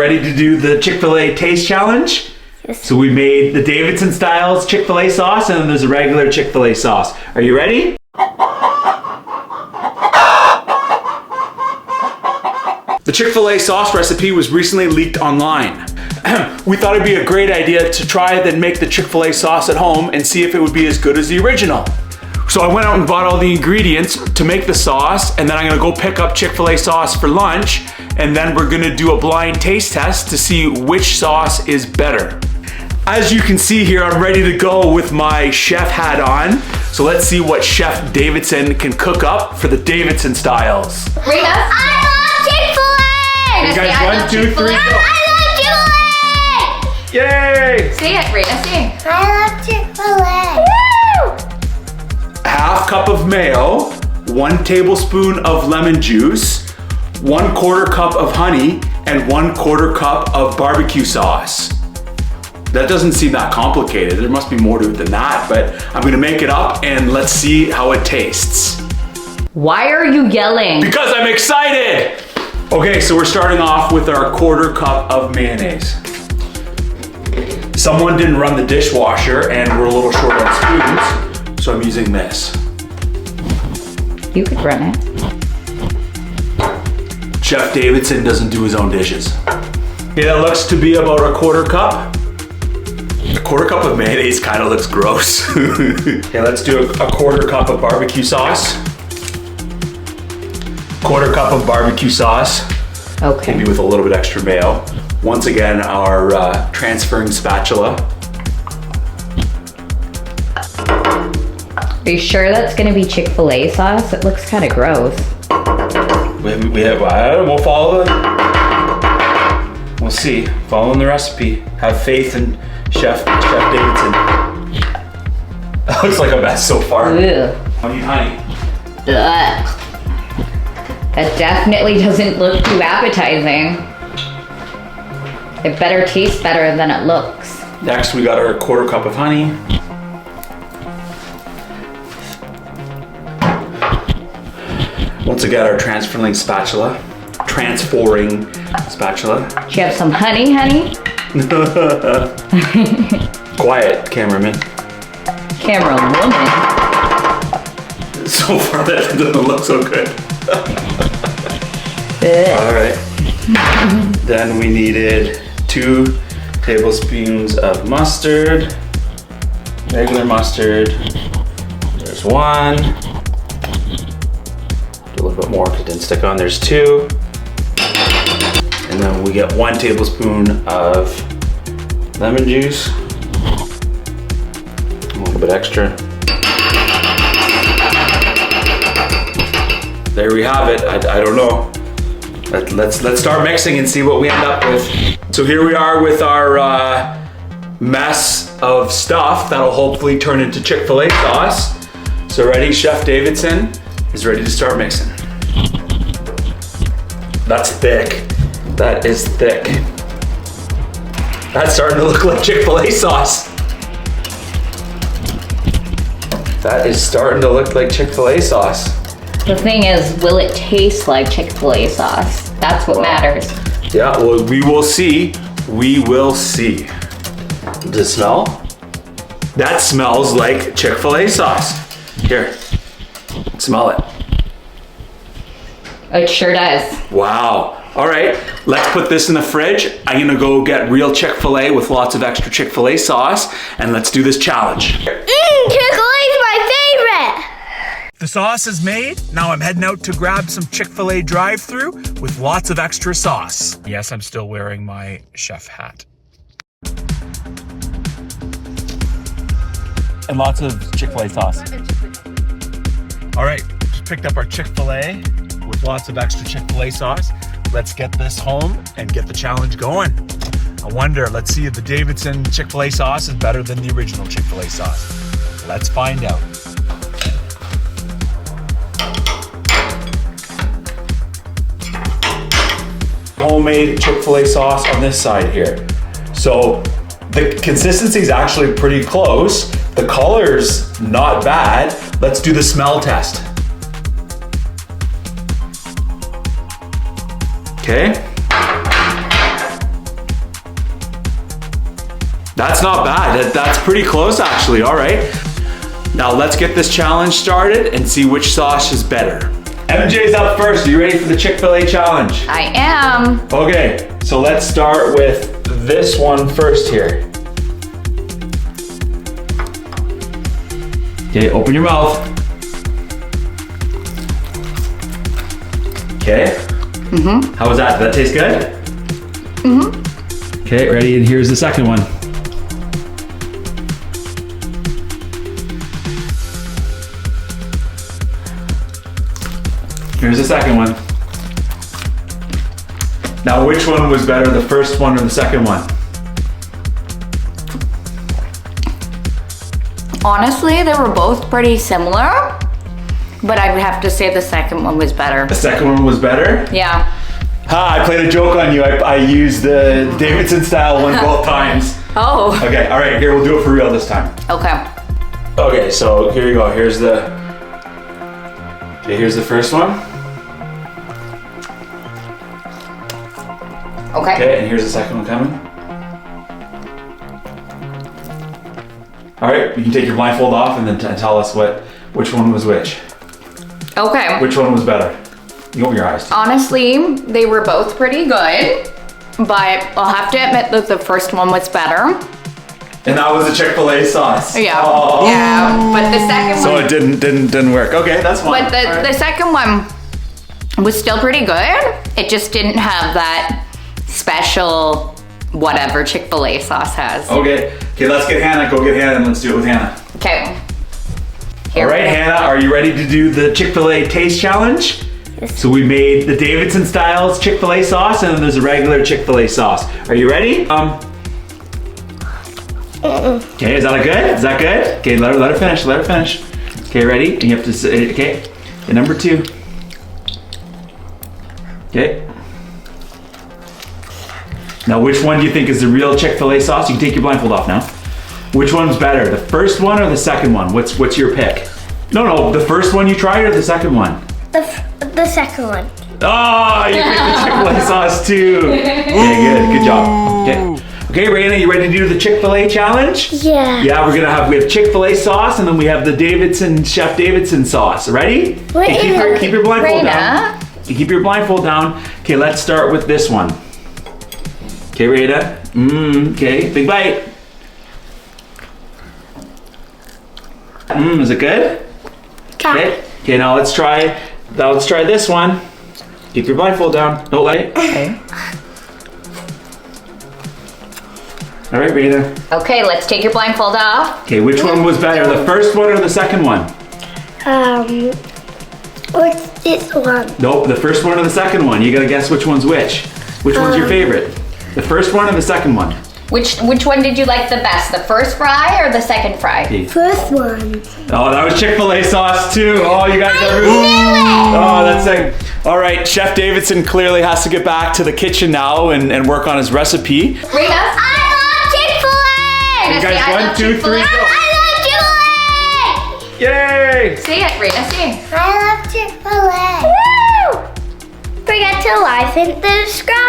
ready to do the Chick-fil-A taste challenge? Yes. So we made the Davidson styles Chick-fil-A sauce, and then there's a regular Chick-fil-A sauce. Are you ready? The Chick-fil-A sauce recipe was recently leaked online. We thought it'd be a great idea to try then make the Chick-fil-A sauce at home and see if it would be as good as the original. So I went out and bought all the ingredients to make the sauce, and then I'm gonna go pick up Chick-fil-A sauce for lunch, and then we're gonna do a blind taste test to see which sauce is better. As you can see here, I'm ready to go with my chef hat on. So let's see what Chef Davidson can cook up for the Davidson styles. Rita? I love Chick-fil-A! You guys, 1, 2, 3, go. I love Chick-fil-A! Yay! Say it, Rita, say it. I love Chick-fil-A. Woo! Half cup of mayo, 1 tablespoon of lemon juice, 1/4 cup of honey, and 1/4 cup of barbecue sauce. That doesn't seem that complicated. There must be more to it than that, but I'm gonna make it up and let's see how it tastes. Why are you yelling? Because I'm excited! Okay, so we're starting off with our 1/4 cup of mayonnaise. Someone didn't run the dishwasher and we're a little short on spoons, so I'm using this. You could run it. Chef Davidson doesn't do his own dishes. Okay, that looks to be about a 1/4 cup. A 1/4 cup of mayonnaise kind of looks gross. Okay, let's do a 1/4 cup of barbecue sauce. 1/4 cup of barbecue sauce. Okay. Maybe with a little bit extra mayo. Once again, our transferring spatula. Are you sure that's gonna be Chick-fil-A sauce? It looks kind of gross. We'll follow the. We'll see. Following the recipe. Have faith in Chef Davidson. That looks like a mess so far. Ugh. Honey. Ugh. That definitely doesn't look too appetizing. It better taste better than it looks. Next, we got our 1/4 cup of honey. Once again, our transferring spatula. Do you have some honey, honey? Quiet, cameraman. Camera woman. So far, that doesn't look so good. All right. Then we needed 2 tablespoons of mustard, regular mustard. There's 1. Do a little bit more because it didn't stick on. There's 2. And then we get 1 tablespoon of lemon juice. A little bit extra. There we have it. I don't know. Let's start mixing and see what we end up with. So here we are with our mess of stuff that'll hopefully turn into Chick-fil-A sauce. So ready, Chef Davidson is ready to start mixing. That's thick. That is thick. That's starting to look like Chick-fil-A sauce. That is starting to look like Chick-fil-A sauce. The thing is, will it taste like Chick-fil-A sauce? That's what matters. Yeah, well, we will see. We will see. Does it smell? That smells like Chick-fil-A sauce. Here, smell it. It sure does. Wow. All right, let's put this in the fridge. I'm gonna go get real Chick-fil-A with lots of extra Chick-fil-A sauce, and let's do this challenge. Chick-fil-A's my favorite. The sauce is made. Now I'm heading out to grab some Chick-fil-A drive-thru with lots of extra sauce. Yes, I'm still wearing my chef hat. And lots of Chick-fil-A sauce. All right, just picked up our Chick-fil-A with lots of extra Chick-fil-A sauce. Let's get this home and get the challenge going. I wonder, let's see if the Davidson Chick-fil-A sauce is better than the original Chick-fil-A sauce. Let's find out. Homemade Chick-fil-A sauce on this side here. So the consistency is actually pretty close. The color's not bad. Let's do the smell test. Okay. That's not bad. That's pretty close actually. All right. Now let's get this challenge started and see which sauce is better. MJ's up first. Are you ready for the Chick-fil-A challenge? I am. Okay, so let's start with this one first here. Okay, open your mouth. Okay. Mm-hmm. How was that? Did that taste good? Mm-hmm. Okay, ready? And here's the second one. Here's the second one. Now, which one was better, the first one or the second one? Honestly, they were both pretty similar, but I would have to say the second one was better. The second one was better? Yeah. Ha, I played a joke on you. I used the Davidson style one both times. Oh. Okay, all right, here, we'll do it for real this time. Okay. Okay, so here you go. Here's the first one. Okay. Okay, and here's the second one coming. All right, you can take your blindfold off and then tell us which one was which. Okay. Which one was better? You open your eyes. Honestly, they were both pretty good, but I'll have to admit that the first one was better. And that was the Chick-fil-A sauce. Yeah. Oh. Yeah, but the second So one. it didn't work. Okay, that's fine. But the second one was still pretty good. It just didn't have that special whatever Chick-fil-A sauce has. Okay, let's get Hannah. Go get Hannah and let's do it with Hannah. Okay. All right, Hannah, are you ready to do the Chick-fil-A taste challenge? Yes. So we made the Davidson styles Chick-fil-A sauce and then there's a regular Chick-fil-A sauce. Are you ready? Okay, is that good? Is that good? Okay, let her finish, let her finish. Okay, ready? And you have to say, okay, and number 2. Okay. Now, which one do you think is the real Chick-fil-A sauce? You can take your blindfold off now. Which one's better, the first one or the second one? What's your pick? No, the first one you tried or the second one? The second one. Oh, you picked the Chick-fil-A sauce too. Okay, good job. Okay, Raina, you ready to do the Chick-fil-A challenge? Yeah. Yeah, we have Chick-fil-A sauce and then we have the Chef Davidson sauce. Ready? Wait, Okay, keep your blindfold Raina. down. You keep your blindfold down. Okay, let's start with this one. Okay, Raina. Okay, big bite. Is it good? Okay. Okay, now let's try this one. Keep your blindfold down. No light. Okay. All right, Raina. Okay, let's take your blindfold off. Okay, which one was better, the first one or the second one? What's this one? Nope, the first one or the second one. You gotta guess which one's which. Which one's your favorite? The first one or the second one? Which one did you like the best? The first fry or the second fry? Okay. First one. Oh, that was Chick-fil-A sauce too. Oh, you guys are. Oh, that's it. All right, Chef Davidson clearly has to get back to the kitchen now and work on his recipe. Raina? I love Chick-fil-A! You guys, I 1, love 2, 3, Chick-fil-A. go. I love Chick-fil-A! Yay! Say it, Raina, say it. I love Chick-fil-A. Woo! Forget to like and subscribe.